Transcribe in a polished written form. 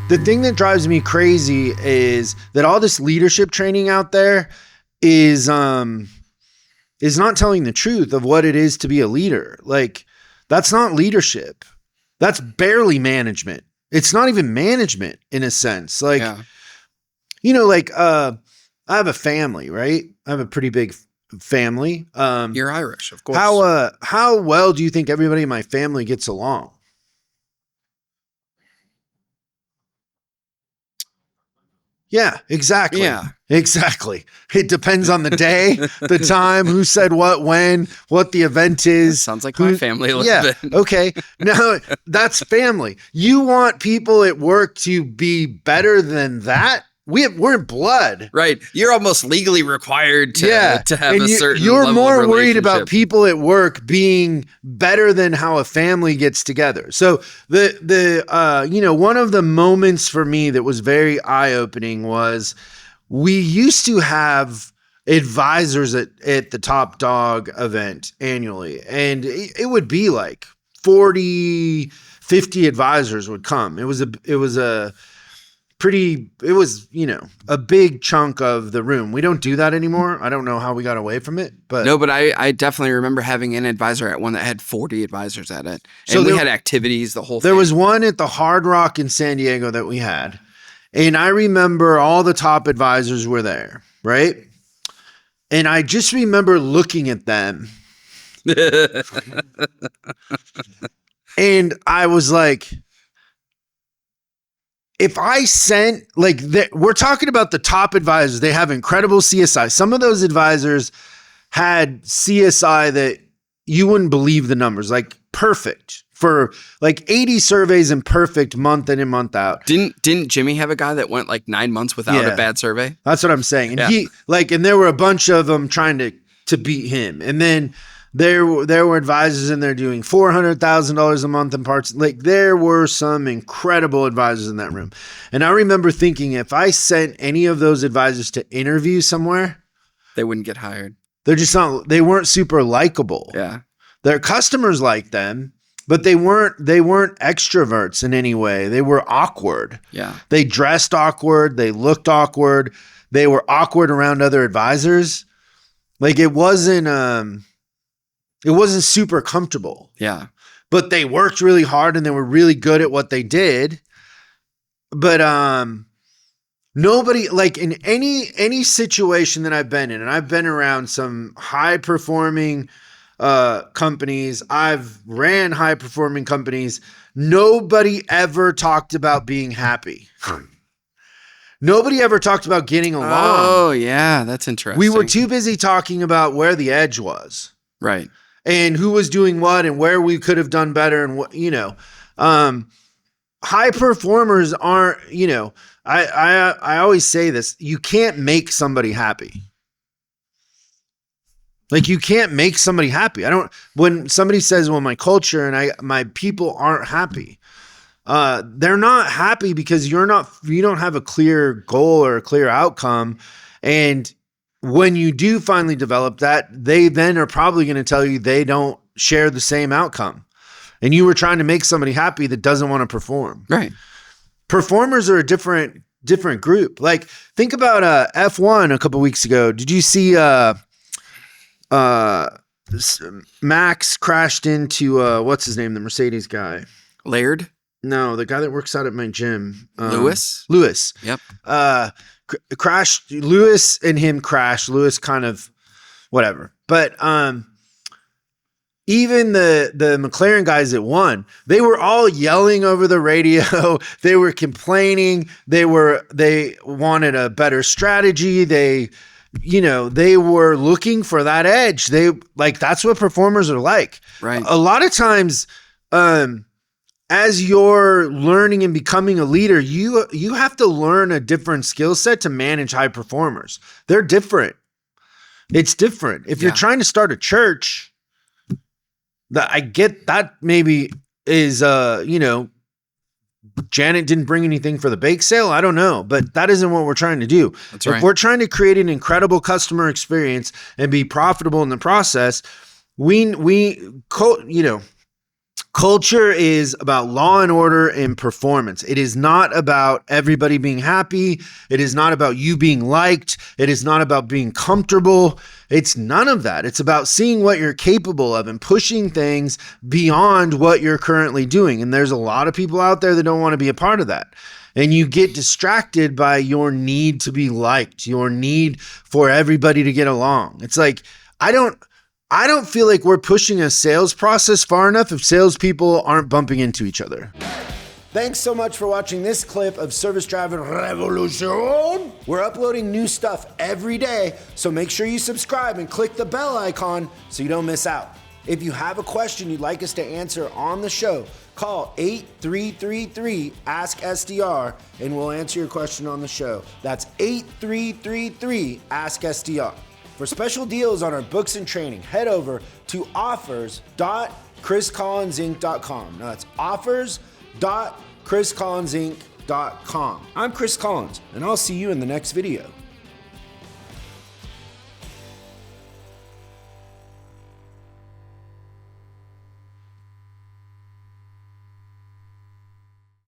the thing that drives me crazy is that all this leadership training out there is not telling the truth of what it is to be a leader. Like, that's not leadership. That's barely management. It's not even management in a sense. Like, I have a family, right? I have a pretty big family. You're Irish, of course. How well do you think everybody in my family gets along? Yeah, exactly. Yeah. Exactly. It depends on the day, the time, who said what, when, what the event is. Sounds like my family a little bit. Okay. Now, that's family. You want people at work to be better than that? We're in blood. Right. You're almost legally required to have and a certain You're level more of worried about relationship. people at work being better than how a family gets together. So one of the moments for me that was very eye-opening was we used to have advisors at the Top Dog event annually, and it would be like 40, 50 advisors would come. It was a big chunk of the room. We don't do that anymore. I don't know how we got away from it, but no, but I definitely remember having an advisor at one that had 40 advisors at it. And so we had activities, the whole thing. There was one at the Hard Rock in San Diego that we had. And I remember all the top advisors were there, right? And I just remember looking at them. And I was like, if I sent, we're talking about the top advisors, they have incredible CSI. Some of those advisors had CSI that you wouldn't believe the numbers, like perfect for like 80 surveys and perfect month in and month out. Didn't Jimmy have a guy that went like 9 months without a bad survey? That's what I'm saying. And and there were a bunch of them trying to beat him. And then there were advisors in there doing $400,000 a month in parts. Like, there were some incredible advisors in that room. And I remember thinking, if I sent any of those advisors to interview somewhere, they wouldn't get hired. They weren't super likable. Yeah. Their customers liked them, but they weren't extroverts in any way. They were awkward. Yeah. They dressed awkward. They looked awkward. They were awkward around other advisors. Like, it wasn't super comfortable. Yeah. But they worked really hard and they were really good at what they did. But nobody, like, in any situation that I've been in, and I've been around some high performing companies, I've ran high performing companies, nobody ever talked about being happy. Nobody ever talked about getting along. Oh, yeah, that's interesting. We were too busy talking about where the edge was. Right. And who was doing what and where we could have done better. And what, high performers aren't, I always say this, you can't make somebody happy. Like, you can't make somebody happy. When somebody says, well, my culture and my people aren't happy, they're not happy because you don't have a clear goal or a clear outcome. And when you do finally develop that, they then are probably going to tell you they don't share the same outcome. And you were trying to make somebody happy that doesn't want to perform. Right. Performers are a different group. Like, think about F1 a couple weeks ago. Did you see Max crashed into what's his name? The Mercedes guy. Laird? No, the guy that works out at my gym. Lewis? Lewis. Yep. Crashed. Lewis and him crashed. Lewis kind of whatever. But even the McLaren guys that won, they were all yelling over the radio. They were complaining. They wanted a better strategy. They were looking for that edge. That's what performers are like. Right. A lot of times, as you're learning and becoming a leader, you have to learn a different skill set to manage high performers. They're different. It's different. If you're trying to start a church, I get that maybe is, Janet didn't bring anything for the bake sale. I don't know, but that isn't what we're trying to do. That's right. If we're trying to create an incredible customer experience and be profitable in the process, culture Culture is about law and order and performance. It is not about everybody being happy. It is not about you being liked. It is not about being comfortable. It's none of that. It's about seeing what you're capable of and pushing things beyond what you're currently doing. And there's a lot of people out there that don't want to be a part of that. And you get distracted by your need to be liked, your need for everybody to get along. It's like, I don't feel like we're pushing a sales process far enough if salespeople aren't bumping into each other. Thanks so much for watching this clip of Service Driving Revolution. We're uploading new stuff every day, so make sure you subscribe and click the bell icon so you don't miss out. If you have a question you'd like us to answer on the show, call 8333-ASK-SDR and we'll answer your question on the show. That's 8333-ASK-SDR. For special deals on our books and training, head over to offers.chriscollinsinc.com. Now that's offers.chriscollinsinc.com. I'm Chris Collins, and I'll see you in the next video.